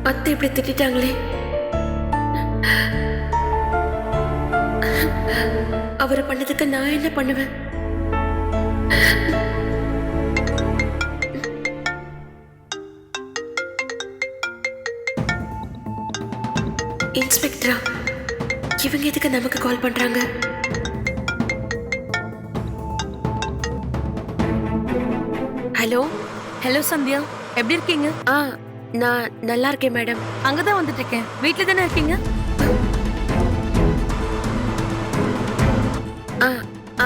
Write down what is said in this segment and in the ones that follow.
அத்தை இப்படி திட்டாங்களே. அவரை பண்ணதுக்கு நான் என்ன பண்ணுவேன்? இன்ஸ்பெக்டரா? இவங்க எதுக்கு நமக்கு கால் பண்றாங்க? ஹலோ. ஹலோ சந்தியா, எப்படி இருக்கீங்க? நான் நல்லா இருக்கேன் மேடம். அங்கதான் வந்துட்டு இருக்கேன். வீட்ல தானே இருக்கீங்க?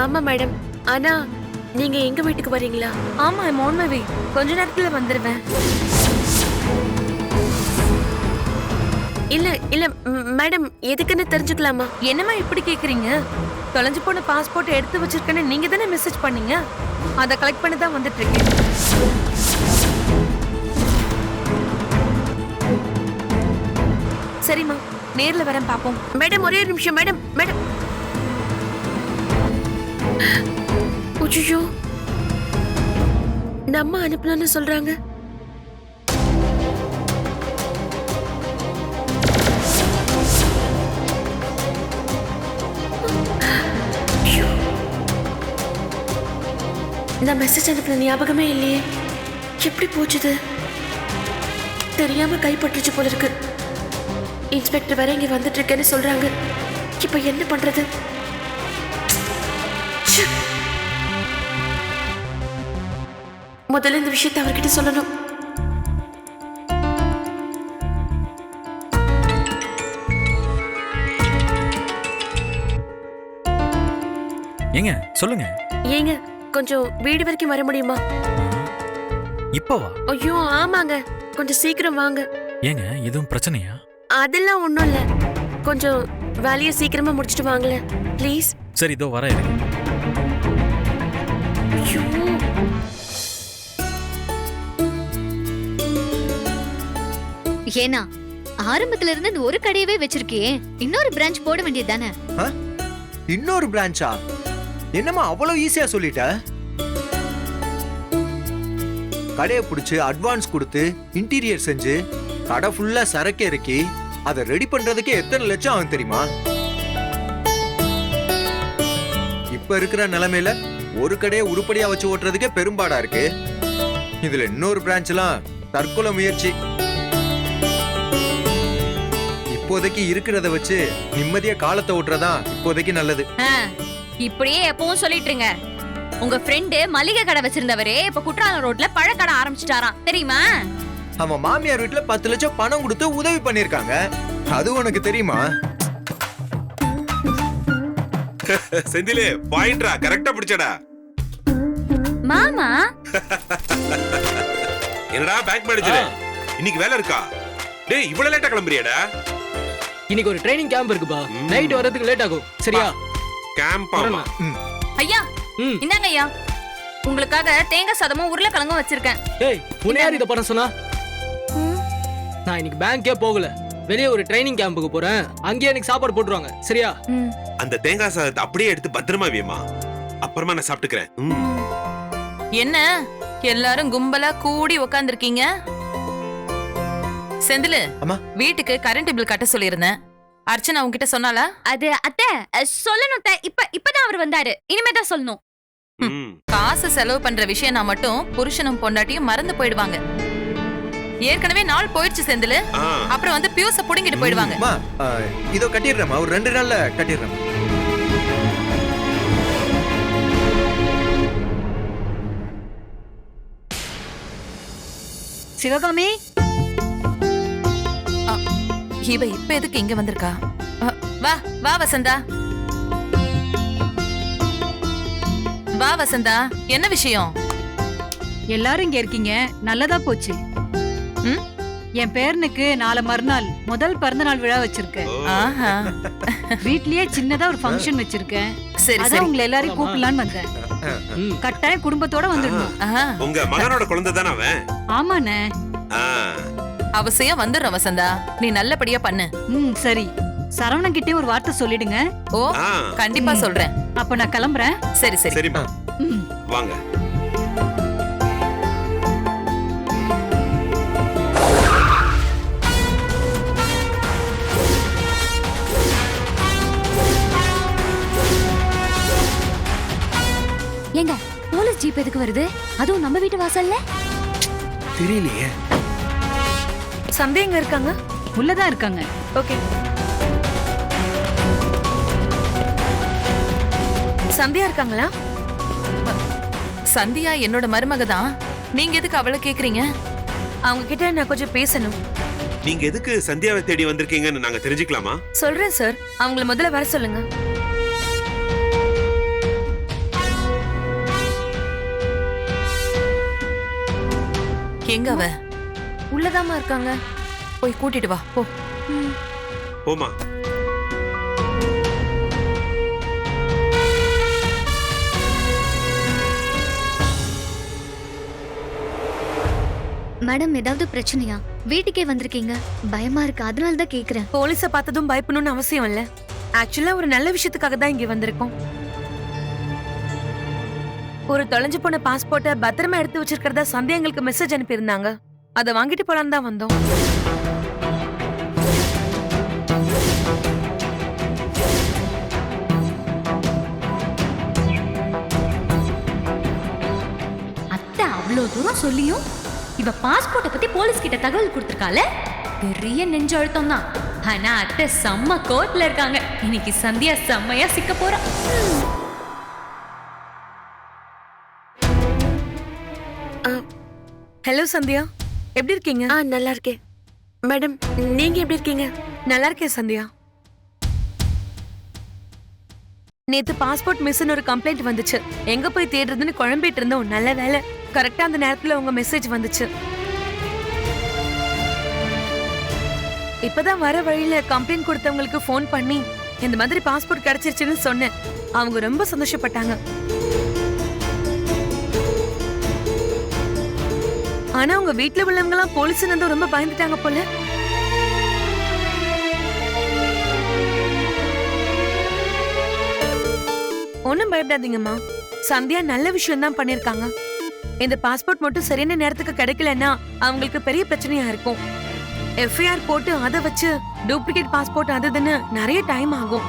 ஆமா மேடம். ஆனா நீங்க எங்க வீட்டுக்கு வரீங்களா? ஆமா, ஐம் ஆன் மை வே. கொஞ்ச நேரத்துல வந்துருவேன். இல்ல இல்ல மேடம், எதுக்குன்னு தெரிஞ்சுக்கலாமா? என்னமா இப்படி கேக்குறீங்க? தொலைஞ்சு போன பாஸ்போர்ட் எடுத்து வச்சிருக்கேன்னு நீங்க தானே மெசேஜ் பண்ணீங்க. அதை கலெக்ட் பண்ணி தான் வந்துட்டு இருக்கேன். சரிம்மா, நேர்ல வரேன், பாப்போம். மேடம் ஒரே ஒரு நிமிஷம். Madam madam. ஐயோ, நம்ம அனுப்பலாம்னு சொல்றாங்க. ஐயோ, நான் மெசேஜ் அனுப்பின ஞாபகமே இல்லையே. எப்படி போச்சுது? தெரியாம கைப்பற்றுச்சு போல இருக்கு. இன்ஸ்பெக்டர் வேற இங்க வந்துட்டு இருக்கேன்னு சொல்றாங்க. இப்ப என்ன பண்றது? ச்சே. முதல்ல இந்த விஷயத்தை அவர்கிட்ட சொல்லணும். ஏங்க சொல்லுங்க. ஏங்க கொஞ்சம் வீடு வரைக்கும் வர முடியுமா? இப்பவா? ஐயோ ஆமாங்க, கொஞ்சம் சீக்கிரம் வாங்க. ஏங்க எதுவும் பிரச்சனையா? அதெல்லாம் ஒண்ணும் இல்ல. கொஞ்சம் வேலையை சீக்கிரமா முடிச்சிட்டு வாங்களேன் ப்ளீஸ். சரி, இதோ வர இருக்கு. ஐயோ, ஏனா ஆரம்பத்துல இருந்து இந்த ஒரு கடையவே வச்சிருக்கியே, இன்னொரு பிரான்ச் போட வேண்டியது தானே? இன்னொரு பிரான்ச்சா? என்னம்மா அவ்வளவு ஈஸியா சொல்லிட்ட? கடையை பிடிச்சு அட்வான்ஸ் கொடுத்து இன்டீரியர் செஞ்சு கடை ஃபுல்லா சரக்கு இறக்கி அதை ரெடி பண்றதுக்கே எத்தனை லட்சம் ஆகும் தெரியுமா? இப்ப இருக்கிற நிலைமையில ஒரு கடையை உருப்படியா வச்சு ஓட்டுறதுக்கே பெரும்பாடா இருக்கு. இதுல இன்னொரு பிரான்ச் எல்லாம் தற்கொலை முயற்சி. இப்போதைக்கு இருக்கிறத வச்சு நிம்மதியா காலத்தை ஓட்டுறதா இப்போதைக்கு நல்லது. இப்படியே எப்பவும் சொல்லிட்டுருங்க. உங்க ஃப்ரெண்டு மளிகை கடை வச்சிருந்தவரே இப்ப குற்றாலம் ரோட்ல பழக்கடை ஆரம்பிச்சிட்டாராம், தெரியுமா? அவன் மாமியார் வீட்டுல 10 லட்சம் பணம் கொடுத்து உதவி பண்ணிருக்காங்க. அது உனக்கு தெரியுமா? செந்திலே பாயிண்ட்ரா, கரெக்டா பிடிச்சடா. மாமா என்னடா பேங்க் மேனேஜர், இன்னைக்கு வேலை இருக்கா? டேய் இவ்வளவு லேட்டா கிளம்புறியாடா? இன்னைக்கு ஒரு ட்ரைனிங் கேம்ப் இருக்குப்பா. நைட் வரதுக்கு லேட் ஆகும். சரியா? கேம்ப் ஆமா. ஐயா, இந்தாங்க ஐயா, உங்களுக்காக தேங்காய் சாதமும் உருளைக்கிழங்கும் வச்சிருக்கேன். ஏய், உன்னை யார் இத பண்ண சொன்னா? நான் இன்னைக்கு பேங்க்கே போகல. வெளியே ஒரு ட்ரைனிங் கேம்புக்கு போறேன். அங்கேயே எனக்கு சாப்பாடு போட்டுருவாங்க. சரியா? அந்த தேங்காய் சாதத்தை அப்படியே எடுத்து பத்திரமா வைமா, அப்புறமா நான் சாப்பிட்டுக்கிறேன். என்ன எல்லாரும் கும்பலா கூடி உட்கார்ந்திருக்கீங்க? செந்திலு, வீட்டுக்கு கரண்ட் பில் கட்ட சொல்லியிருந்தேன். அர்ச்சனா உன்கிட்ட சொன்னாலா? அது அத்தை சொல்லணும். இப்பதான் அவர் வந்தாரு, இனிமேதான் சொல்லணும். காசு செலவு பண்ற விஷயம் நான் மட்டும் புருஷனும் பொண்டாட்டியும் மறந்து போயிடுவாங்க. ஏற்கனவே நாள் போயிடுச்சு செந்திலு. அப்புறம் வந்து பியூஸ புடுங்கிட்டு போயிடுவாங்க. இதோ கட்டிடுறேன், ஒரு 2 நாள்ல கட்டிடுறேன். சிவகாமி, இவ இப்ப எதுக்கு இங்க வந்திருக்கா? வா வா வசந்தா, வா வசந்தா, என்ன விஷயம்? எல்லாரும் இங்க இருக்கீங்க, நல்லதா போச்சு. என் பேரனுக்கு நாளை மறுநாள் முதல் பிறந்த நாள் விழா வச்சிருக்கேன். வீட்லயே சின்னதா ஒரு ஃபங்க்ஷன் வச்சிருக்கேன். அதான் உங்களை எல்லாரையும் கூப்பிடலான்னு வந்தேன். கட்டாயம் குடும்பத்தோட வந்துடணும். உங்க மகனோட குழந்தை தானே அவன்? ஆமாண்ணே. அவசியம் வந்துடுறோம் வசந்தா, நீ நல்லபடியா பண்ணு. சரி, சரவணன் கிட்டே ஒரு வார்த்தை சொல்லிடுங்க. ஓ, கண்டிப்பா சொல்றேன். அப்ப நான் கிளம்புறேன். சரி சரி. சரிம்மா, வாங்க. ஏங்க போலீஸ் ஜீப் எதுக்கு வருது? அதுவும் நம்ம வீட்டு வாசல்ல? தெரியலையே. சந்தியா எங்க இருக்காங்க? உள்ளதான் இருக்காங்க. ஓகே. சந்தியா இருக்காங்களா? சந்தியா என்னோட மருமக தான். நீங்க எதுக்கு அவளை கேக்குறீங்க? அவங்க கிட்ட நான் கொஞ்சம் பேசணும். நீங்க எதுக்கு சந்தியாவை தேடி வந்திருக்கீங்கன்னு நாங்க தெரிஞ்சுக்கலாமா? சொல்றேன் சார், அவங்கள முதல்ல வர சொல்லுங்க. எங்க அவ? உள்ளதாமா இருக்காங்க. போய் கூட்டிட்டு வா போ. போமா. மேடம் ஏதாவது பிரச்சனையா? வீட்டுக்கே வந்திருக்கீங்க, பயமா இருக்கு, அதனால தான் கேக்குறேன். போலீஸ பார்த்ததும் பயப்படணும்னு அவசியம் இல்ல. ஆக்சுவலா ஒரு நல்ல விஷயத்துக்காக தான் இங்க வந்திருக்கோம். ஒரு தொலைஞ்சு போன பாஸ்போர்ட்டை பத்திரமா எடுத்து வச்சிருக்கிறதா சந்தியா எங்களுக்கு மெசேஜ் அனுப்பியிருந்தாங்க. அதை வாங்கிட்டு போலான்னு தான் வந்தோம். அத்தை அவ்வளவு தூரம் சொல்லியும் இவ பாஸ்போர்ட்டை பத்தி போலீஸ் கிட்ட தகவல் கொடுத்திருக்கால. பெரிய நெஞ்சு அழுத்தம் தான். ஆனா அத்தை செம்ம கோர்ட்ல இருக்காங்க. இன்னைக்கு சந்தியா செம்மையா சிக்க போறா. ஹலோ சந்தியா, எப்படி இருக்கீங்க? நல்லா இருக்கேன் மேடம். நீங்க எப்படி இருக்கீங்க? நல்லா இருக்கேன் சந்தியா. நேத்து பாஸ்போர்ட் மிஸ்ன்னு ஒரு கம்ப்ளைண்ட் வந்துச்சு. எங்க போய் தேடுறதுன்னு குழம்பிட்டு இருந்தோம். நல்ல வேலை, கரெக்டா அந்த நேரத்துல உங்க மெசேஜ் வந்துச்சு. இப்பதான் வர வழியில கம்ப்ளைண்ட் கொடுத்தவங்களுக்கு ஃபோன் பண்ணி இந்த மாதிரி பாஸ்போர்ட் கிடைச்சிருச்சுன்னு சொன்னேன். அவங்க ரொம்ப சந்தோஷப்பட்டாங்க. ஆனா உங்க வீட்டுல உள்ளவங்க எல்லாம் போலீஸ் ரொம்ப பயந்துட்டாங்க போல. ஒன்னும் பயப்படாதீங்கம்மா. சந்தியா நல்ல விஷயம் தான் பண்ணிருக்காங்க. இந்த பாஸ்போர்ட் மட்டும் சரியான நேரத்துக்கு கிடைக்கலன்னா அவங்களுக்கு பெரிய பிரச்சனையா இருக்கும். எஃப்ஐஆர் போட்டு அதை வச்சு டூப்ளிகேட் பாஸ்போர்ட் அதுன்னு நிறைய டைம் ஆகும்.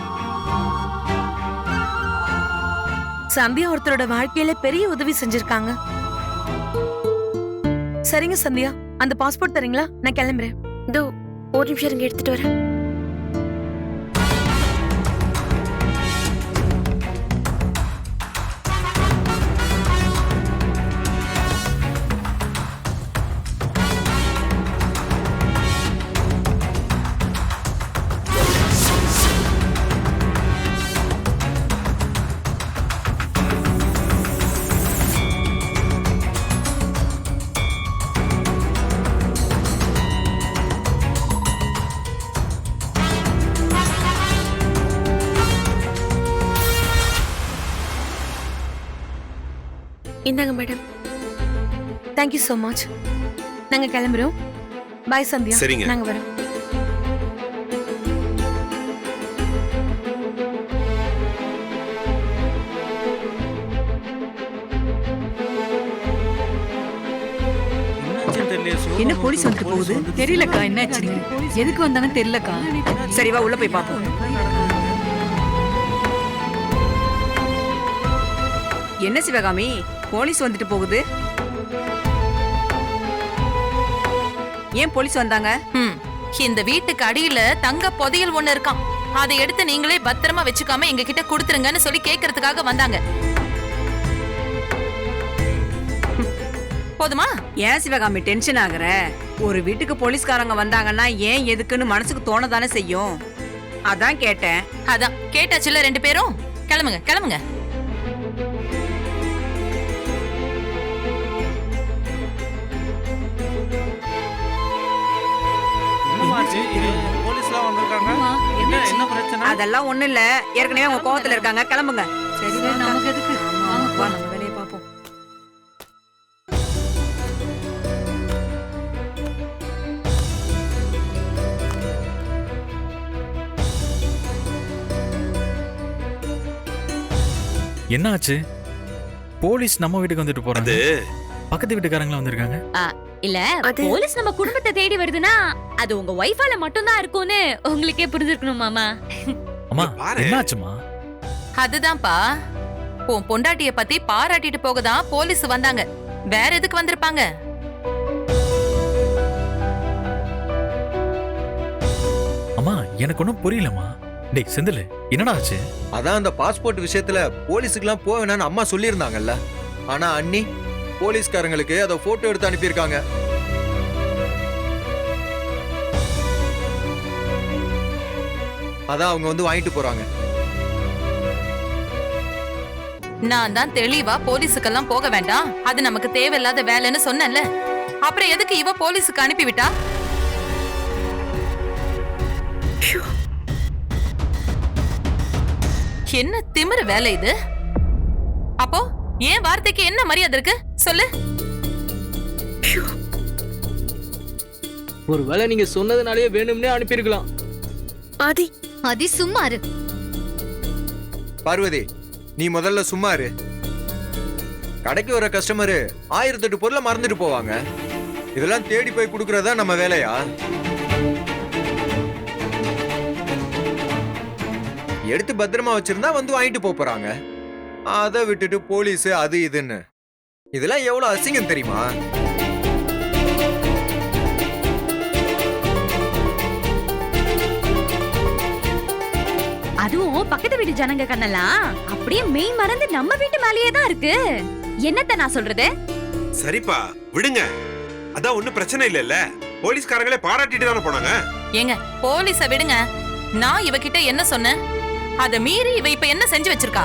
சந்தியா ஒருத்தரோட வாழ்க்கையில பெரிய உதவி செஞ்சிருக்காங்க. சரிங்க சந்தியா, அந்த பாஸ்போர்ட் தரீங்களா? நான் கிளம்புறேன். இதோ ஒரு நிமிஷம் இருங்க, எடுத்துட்டு வரேன். இந்தாங்க மேடம். Thank you so much. நாங்க கிளம்புறோம். பாய் சந்தியா. சரிங்க. நாங்க வரோம். என்ன போலீஸ் வந்துட்டு போகுது? தெரியலக்கா என்னாச்சுன்னு. எதுக்கு வந்தாங்கன்னு தெரியலக்கா. சரி வா உள்ள போய் பாப்போம். என்ன சிவகாமி, போலீஸ் வந்துட்டு போகுது? ஏன் போலீஸ் வந்தாங்க? இந்த வீட்டுக்கு அடியில தங்க புதையல் ஒண்ணு இருக்காம். அதை எடுத்து நீங்களே பத்திரமா வச்சுக்காம எங்க கிட்ட கொடுத்துருங்கன்னு சொல்லி கேக்குறதுக்காக வந்தாங்க. போதுமா? ஏன் சிவகாமி டென்ஷன் ஆகுற? ஒரு வீட்டுக்கு போலீஸ்காரங்க வந்தாங்கன்னா ஏன் எதுக்குன்னு மனசுக்கு தோணதானே செய்யும். அதான் கேட்டேன். அதான் கேட்டாச்சுல, ரெண்டு பேரும் கிளம்புங்க கிளம்புங்க. அதெல்லாம் ஒண்ணு இல்ல, ஏற்கனவே உங்க கோவத்துல இருக்காங்க. கிளம்புங்க. சரி நமக்கு எதுக்கு? வாங்க வா, நம்ம வேலையை பாப்போம். என்ன ஆச்சு? போலீஸ் நம்ம வீட்டுக்கு வந்துட்டு போறாங்க. பக்கத்து வீட்டுக்காரங்களா வந்திருக்காங்க. இல்ல போலீஸ் நம்ம குடும்பத்தை தேடி வருதுன்னா அது உங்க வைஃபால மட்டும் தான் இருக்கும்னு உங்களுக்கே புரிஞ்சிருக்கணும் மாமா. அம்மா என்னாச்சுமா? அதுதான்ப்பா, உன் பொண்டாட்டிய பத்தி பாராட்டிட்டு போகதான் போலீஸ் வந்தாங்க. வேற எதுக்கு வந்திருப்பாங்க? அம்மா எனக்கு ஒன்றும் புரியலம்மா. டேய் செந்தில், என்னடா ஆச்சு? அதான் அந்த பாஸ்போர்ட் விஷயத்துல போலீஸுக்குலாம் போக வேணாம்னு அம்மா சொல்லியிருந்தாங்கல்ல. ஆனா அண்ணி போலீஸ்காரங்களுக்கு அதை போட்டோ எடுத்து அனுப்பியிருக்காங்க. அதான் அவங்க வந்து வாங்கிட்டு போறாங்க. நான் தான் தெளிவா போலீஸுக்கெல்லாம் போக வேண்டாம், அது நமக்கு தேவையில்லாத வேலைன்னு சொன்னேன்ல. அப்புறம் எதுக்கு இவ போலீஸுக்கு அனுப்பிவிட்டா? என்ன திமிரு வேலை இது? அப்போ ஏன் வார்த்தைக்கு என்ன மரியாதை இருக்கு சொல்லு? ஒருவேளை நீங்க சொன்னதுனாலே வேணும்னே அனுப்பியிருக்கலாம். ஆதி அதி சும்மா இரு. பார்வதி, நீ முதல்ல சும்மா இரு. கடைக்கு வர கஸ்டமரு 1008 பொருளை மறந்துட்டு போவாங்க. இதெல்லாம் தேடி போய் கொடுக்கறதா நம்ம வேலையா? எடுத்து பத்திரமா வச்சிருந்தா வந்து வாங்கிட்டு போறாங்க. அதை விட்டுட்டு போலீஸ் அது இதுன்னு இதெல்லாம் எவ்வளவு அசிங்கம் தெரியுமா? அதுவும் பக்கத்து வீட்டு ஜனங்க கண்ணெல்லாம் அப்படியே மெய் மறந்து நம்ம வீட்டு மேலேயே தான் இருக்கு. என்னத்த நான் சொல்றது? சரிப்பா விடுங்க, அதான் ஒண்ணும் பிரச்சனை இல்லல்ல. போலீஸ்காரங்களே பாராட்டிட்டு தானே போனாங்க. ஏங்க போலீஸ விடுங்க. நான் இவகிட்ட என்ன சொன்னேன்? அத மீறி இவ இப்ப என்ன செஞ்சு வச்சிருக்கா?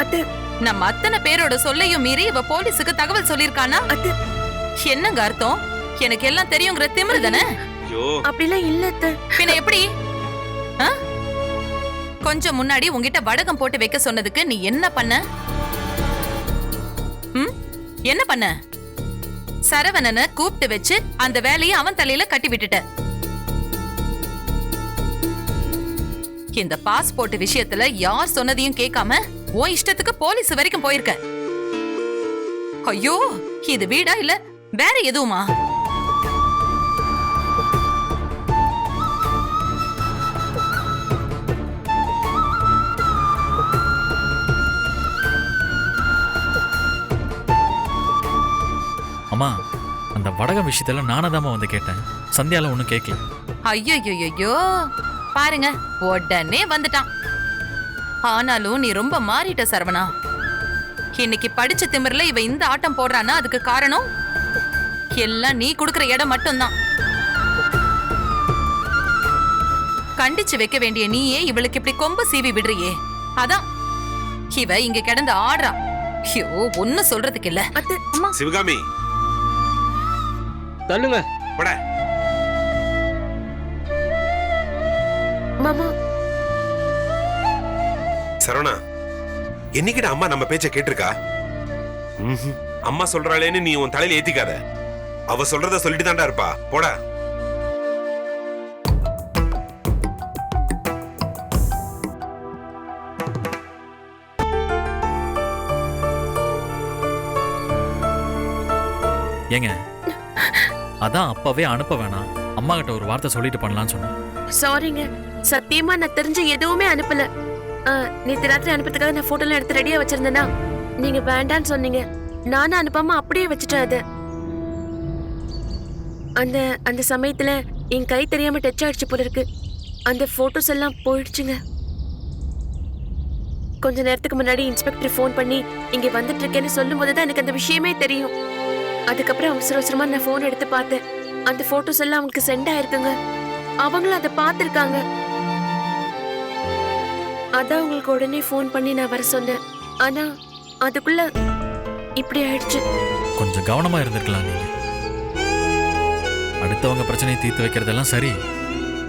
அத்தை நம்ம அத்தனை பேரோட சொல்லையும் மீறி இவ போலீஸுக்கு தகவல் சொல்லிருக்கானா? அத்தை என்னங்க அர்த்தம்? எனக்கு எல்லாம் தெரியுங்கிற திமிரு தானே? ஐயோ அப்படிலாம் இல்ல அத்தை. பின்ன எப்படி? ஆ? கொஞ்சம் முன்னாடி உன்கிட்ட வடகம் போட்டு வைக்க சொன்னதுக்கு நீ என்ன பண்ண? என்ன பண்ண? சரவணனை கூப்பிட்டு வச்சு அந்த வேலையை அவன் தலையில கட்டி விட்டுட்ட. இந்த பாஸ்போர்ட் விஷயத்துல யார் சொன்னதையும் கேட்காம உன் இஷ்டத்துக்கு போலீஸ் வரைக்கும் போயிருக்க. ஐயோ, இது வீடா இல்ல வேற எதுவுமா? அம்மா, அந்த வடகம் விஷயத்துல நானதாம்மா வந்து கேட்டேன். சந்தியால ஒன்றும் கேட்கல. ஐயோ பாருங்க, உடனே வந்துட்டான். ஆனாலும் நீ ரொம்ப மாறிட்ட சரவணா. இன்னைக்கு படிச்ச திமிர்ல இவ இந்த ஆட்டம் போடுறானா அதுக்கு காரணம் எல்லாம் நீ குடுக்கற இடம் மட்டும்தான். கண்டிச்சு வைக்க வேண்டிய நீயே இவளுக்கு இப்படி கொம்பு சீவி விடுறியே. அதான் இவ இங்க கிடந்து ஆடுறா. ஐயோ, ஒன்னும் சொல்றதுக்கு இல்ல. சிவகாமி தள்ளுங்க. போட. மாமா சரவணா, என்னைக்கிட்ட அம்மா நம்ம பேச்ச கேட்டிருக்கா? அம்மா சொல்றாளேன்னு நீ உன் தலையில ஏத்திக்காத. அவ சொல்றத சொல்லிட்டு தான்டா இருப்பா. போடா. ஏங்க, அதான் அப்பவே அனுப்ப வேணாம், அம்மா கிட்ட ஒரு வார்த்தை சொல்லிட்டு பண்ணலாம்னு சொன்னேன். சாரிங்க, சத்தியமா நான் தெரிஞ்ச எதுவுமே அனுப்பல. நேத்து ராத்திரி அனுப்புறதுக்காக நான் போட்டோலாம் எடுத்து ரெடியா வச்சிருந்தேனா, நீங்க வேண்டான்னு சொன்னீங்க. நானும் அனுப்பாம அப்படியே வச்சுட்டேன். அது அந்த அந்த சமயத்துல என் கை தெரியாம டச் ஆயிடுச்சு போல இருக்கு. அந்த போட்டோஸ் எல்லாம் போயிடுச்சுங்க. கொஞ்ச நேரத்துக்கு முன்னாடி இன்ஸ்பெக்டர் ஃபோன் பண்ணி இங்க வந்துட்டு இருக்கேன்னு சொல்லும் போதுதான் எனக்கு அந்த விஷயமே தெரியும். அதுக்கப்புறம் அவசர அவசரமா நான் போன் எடுத்து பார்த்தேன். அந்த போட்டோஸ் எல்லாம் அவங்களுக்கு சென்ட் ஆயிருக்குங்க. அவங்களும் அதை பார்த்திருக்காங்க. அதான் உங்களுக்கு உடனே ஃபோன் பண்ணி நான் வர சொன்னேன். ஆனா அதுக்குள்ள இப்படி ஆயிடுச்சு. கொஞ்சம் கவனமா இருந்திருக்கலாம் நீங்க. அடுத்தவங்க பிரச்சனையை தீர்த்து வைக்கிறதெல்லாம் சரி,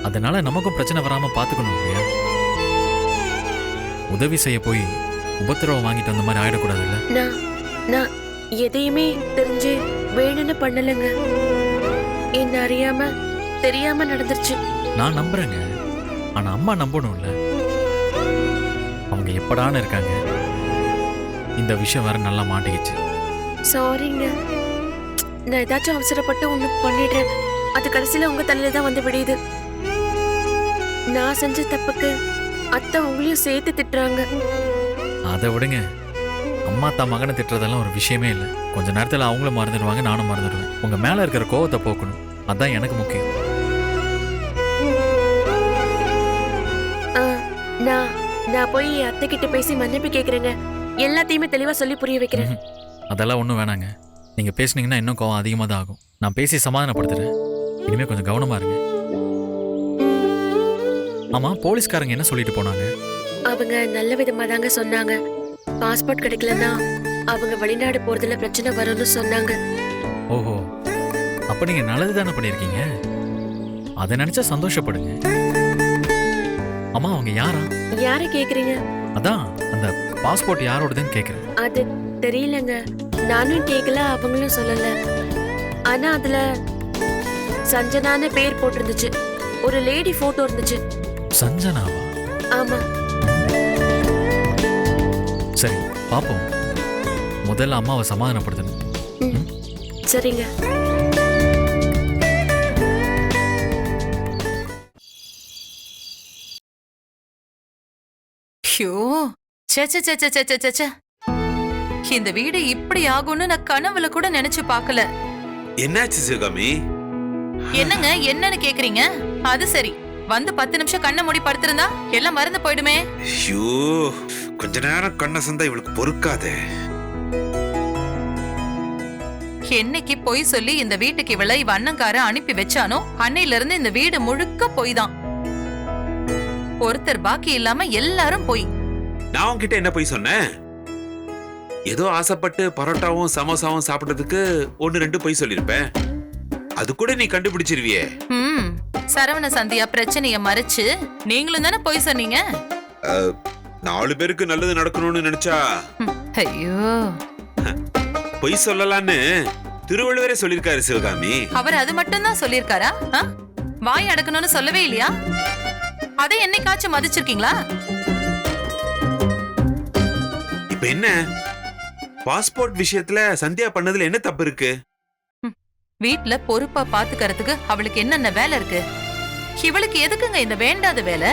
அதனால நமக்கும் பிரச்சனை வராம பாத்துக்கணும் இல்லையா? உதவி செய்ய போய் உபத்திரவம் வாங்கிட்டு அந்த மாதிரி ஆயிடக்கூடாதுல்ல. நான் எதையுமே தெரிஞ்சு வேணும்னு பண்ணலங்க. என்ன அறியாம தெரியாம நடந்துருச்சு. நான் நம்புறேங்க, ஆனா அம்மா நம்பணும்ல. அவங்க எப்படான்னு இருக்காங்க. இந்த விஷயம் வேற நல்லா மாட்டிக்கிச்சு. சாரிங்க, நான் ஏதாச்சும் அவசரப்பட்டு ஒண்ணு பண்ணிடுறேன். அது கடைசியில உங்க தலையில தான் வந்து விடியுது. நான் செஞ்ச தப்புக்கு அத்தை உங்களையும் சேர்த்து திட்டுறாங்க. அதை விடுங்க, அம்மா தான் மகனை திட்டுறதெல்லாம் ஒரு விஷயமே இல்லை. கொஞ்ச நேரத்தில் அவங்களும் மறந்துடுவாங்க, நானும் மறந்துடுவேன். உங்க மேல இருக்கிற கோவத்தை போக்கணும், அதான் எனக்கு முக்கியம். நான் போய் அத்தை கிட்ட பேசி மன்னிப்பு கேக்குறேங்க. எல்லாத்தையுமே தெளிவா சொல்லி புரிய வைக்கிறேன். அதெல்லாம் ஒன்றும் வேணாங்க. நீங்க பேசுனீங்கன்னா இன்னும் கோவம் அதிகமாக தான் ஆகும். நான் பேசி சமாதானப்படுத்துறேன். இனிமே கொஞ்சம் கவனமா இருங்க. ஆமா, போலீஸ்காரங்க என்ன சொல்லிட்டு போனாங்க? அவங்க நல்ல விதமா தாங்க சொன்னாங்க. பாஸ்போர்ட் கிடைக்கலன்னா அவங்க வெளிநாடு போறதுல பிரச்சனை வரும்னு சொன்னாங்க. ஓஹோ, அப்ப நீங்க நல்லது தானே பண்ணிருக்கீங்க. அதை நினைச்சா சந்தோஷப்படுங்க. அம்மா, அவங்க யாரா? யாரை கேக்குறீங்க? அதான் அந்த பாஸ்போர்ட் யாரோடதுன்னு கேக்குறேன். அது தெரியலங்க. நானும் கேட்கல, அவங்களும் சொல்லல. ஆனா அதுல சஞ்சனான்னு பேர் போட்டிருந்துச்சு. ஒரு லேடி போட்டோ இருந்துச்சு. சஞ்சனாவா? ஆமா. சரி, பாப்போம். முதல்ல அம்மாவை சமாதானப்படுத்தணும். சரிங்க. ஐயோ, சே. இந்த வீடு இப்படி ஆகும்னு நான் கனவுல கூட நினைச்சு பார்க்கல. என்னாச்சு சிவகாமி? என்னங்க என்னன்னு கேக்குறீங்க? அது சரி, வந்து 10 நிமிஷம் கண்ணை மூடி படுத்திருந்தா எல்லாம் மறந்து போயிடுமே. ஐயோ, கொஞ்ச நேரம் கண்ணை சந்தா இவளுக்கு பொறுக்காதே. என்னைக்கு பொய் சொல்லி இந்த வீட்டுக்கு இவ அண்ணங்கார அனுப்பி வச்சானோ அன்னையில இருந்து இந்த வீடு முழுக்க பொய் தான். ஒருத்தர் பாக்கி இல்லாம எல்லாரும் பொய். நான் உன்கிட்ட என்ன பொய் சொன்னேன்? ஏதோ ஆசைப்பட்டு பரோட்டாவும் சமோசாவும் சாப்பிட்டதுக்கு 1-2 பொய் சொல்லிருப்பேன். அது கூட நீ கண்டுபிடிச்சிருவியே. சரவண சந்தியா பிரச்சனைய மறைச்சு நீங்களும் தானே பொய் சொன்னீங்க. 4 பேருக்கு நல்லது நடக்கணும்னு நினைச்சா ஐயோ, பொய் சொல்லலான்னு திருவள்ளுவரே சொல்லிருக்காரு சிவகாமி. அவர் அது மட்டும் தான் சொல்லிருக்காரா? வாய் அடக்கணும்னு சொல்லவே இல்லையா? அதை என்னைக்காச்சும் மதிச்சிருக்கீங்களா? இப்ப என்ன பாஸ்போர்ட் விஷயத்துல சந்தியா பண்ணதுல என்ன தப்பு இருக்கு? வீட்ல பொறுப்பா பாத்துக்கிறதுக்கு அவளுக்கு என்னென்ன வேலை இருக்கு? இவளுக்கு எதுக்குங்க இந்த வேண்டாத வேலை?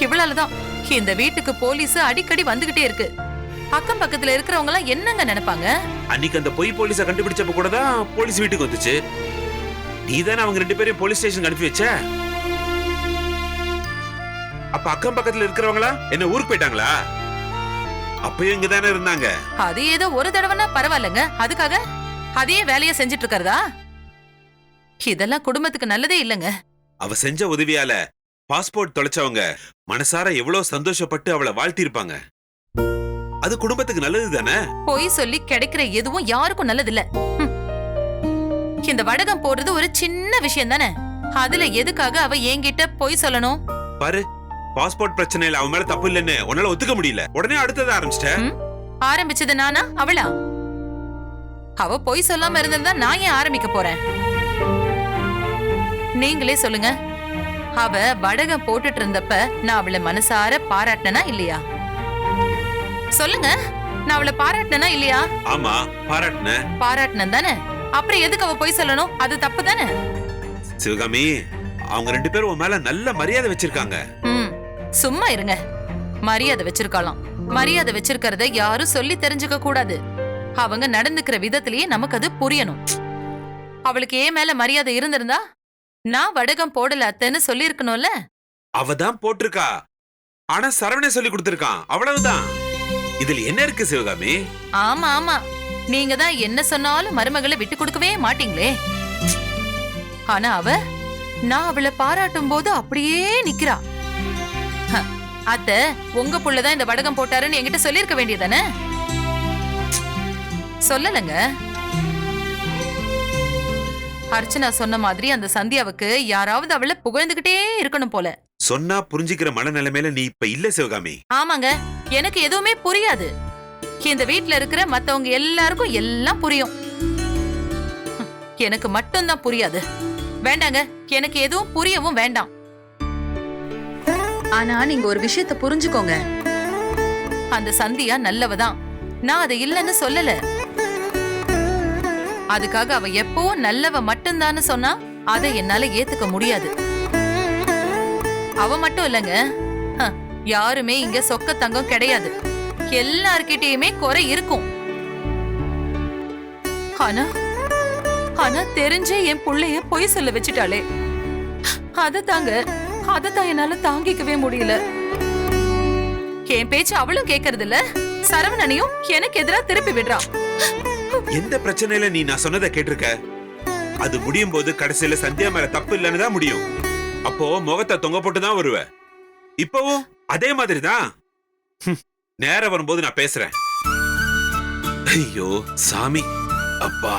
இவளாலதான் இந்த வீட்டுக்கு போலீஸ் அடிக்கடி வந்துகிட்டே இருக்கு. அக்கம் பக்கத்துல இருக்கிறவங்க எல்லாம் என்னங்க நினைப்பாங்க? அன்னைக்கு அந்த பொய் போலீஸ கண்டுபிடிச்சப்ப கூட தான் போலீஸ் வீட்டுக்கு வந்துச்சு. நீதானே அவங்க 2 பேரையும் போலீஸ் ஸ்டேஷன் அனுப்பி வச்ச. அப்ப அக்கம் பக்கத்துல இருக்கிறவங்களா என்ன ஊருக்கு போயிட்டாங்களா? அப்பயும் இங்க தானே இருந்தாங்க. அது ஏதோ ஒரு தடவைனா பரவாயில்லங்க, அதுக்காக அதையே வேலையை செஞ்சிட்டு இருக்கறதா? இதெல்லாம் குடும்பத்துக்கு நல்லதே இல்லங்க. அவ செஞ்ச உதவியால பாஸ்போர்ட் தொலைச்சவங்க மனசார எவ்வளவு சந்தோஷப்பட்டு அவளை வாழ்த்தி இருப்பாங்க. அது குடும்பத்துக்கு நல்லது தானே. பொய் சொல்லி கிடைக்கிற எதுவும் யாருக்கும் நல்லது இல்ல. இந்த வடகம் போடுறது ஒரு சின்ன விஷயம் தானே. அதுல எதுக்காக அவ என்கிட்ட பொய் சொல்லணும்? பாரு, பாஸ்போர்ட் பிரச்சனையில அவன் மேல தப்பு இல்லைன்னு உன்னால ஒத்துக்க முடியல. உடனே அடுத்தது ஆரம்பிச்சிட்ட. ஆரம்பிச்சது நானா அவளா? அவ பொய் சொல்லாம இருந்திருந்தா நான் ஏன் ஆரம்பிக்க போறேன்? நீங்களே சொல்லுங்க. அவ வடகம் போட்டுட்டு இருந்தப்ப நான் அவளை மனசார பாராட்டினா இல்லையா? சொல்லுங்க, நான் அவளை பாராட்டினா இல்லையா? ஆமா, பாராட்டினேன் தானே. அப்புறம் எதுக்கு அவ பொய் சொல்லணும்? அது தப்பு தானே. சிவகாமி, அவங்க 2 பேரும் உன் மேல நல்ல மரியாதை வச்சிருக்காங்க. சும்மா இருங்க. மரியாதை வச்சிருக்கலாம். மரியாதை வச்சிருக்கிறத யாரும் சொல்லி தெரிஞ்சுக்க கூடாது. அவங்க நடந்துக்கிற விதத்திலேயே நமக்கு அது புரியணும். அவளுக்கு ஏன் மேல மரியாதை இருந்திருந்தா நான் வடகம் போடல அத்தைன்னு சொல்லி இருக்கணும்ல. அவதான் போட்டிருக்கா, ஆனா சரவணே சொல்லி கொடுத்திருக்கான், அவ்வளவுதான். இதுல என்ன இருக்கு சிவகாமி? ஆமா ஆமா, நீங்க தான் என்ன சொன்னாலும் மருமகளை விட்டு கொடுக்கவே மாட்டீங்களே. ஆனா அவ நான் அவளை பாராட்டும் போது அப்படியே நிக்கிறா. அத்தை, உங்க புள்ளதான் இந்த வடகம் போட்டாருன்னு என்கிட்ட சொல்லிருக்க வேண்டியதானே. சொல்லலங்க. அர்ச்சனா சொன்ன மாதிரி அந்த சந்தியாவுக்கு யாராவது அவளை புகழ்ந்துகிட்டே இருக்கணும் போல. சொன்னா புரிஞ்சுக்கிற மனநிலைமையில நீ இப்ப இல்ல சிவகாமி. ஆமாங்க, எனக்கு எதுவுமே புரியாது. இந்த வீட்ல இருக்கிற மத்தவங்க எல்லாருக்கும் எல்லாம் புரியும். எனக்கு மட்டும்தான் புரியாது. வேண்டாங்க, எனக்கு எதுவும் புரியவும் வேண்டாம். ஆனா நீங்க ஒரு விஷயத்தை புரிஞ்சுக்கோங்க. அந்த சந்தியா நல்லவதான். நான் அதை இல்லைன்னு சொல்லல. அதுக்காக அவ எப்பவும் நல்லவ மட்டும்தான்னு சொன்னா அதை என்னால ஏத்துக்க முடியாது. அவ மட்டும் இல்லங்க, யாருமே இங்க சொக்க தங்கம் கிடையாது. எல்லார்கிட்டயுமே குறை இருக்கும். ஆனா ஆனா தெரிஞ்சே என் புள்ளைய பொய் சொல்ல வச்சுட்டாளே, அதத்தான் என்னால தாங்கிக்கவே முடியல. என் பேச்சு அவளும் கேக்குறது இல்ல, சரவணனையும் எனக்கு எதிரா திருப்பி விடுறான். எந்த பிரச்சனையில நீ நான் சொன்னதை கேட்டிருக்க? அது முடியும் போது கடைசியில சந்தியா மேல தப்பு இல்லைன்னு தான் முடியும். அப்போ முகத்தை தொங்க போட்டுதான் வருவ. இப்பவும் அதே மாதிரிதான். நேரம் வரும்போது நான் பேசுறேன். ஐயோ சாமி, அப்பா.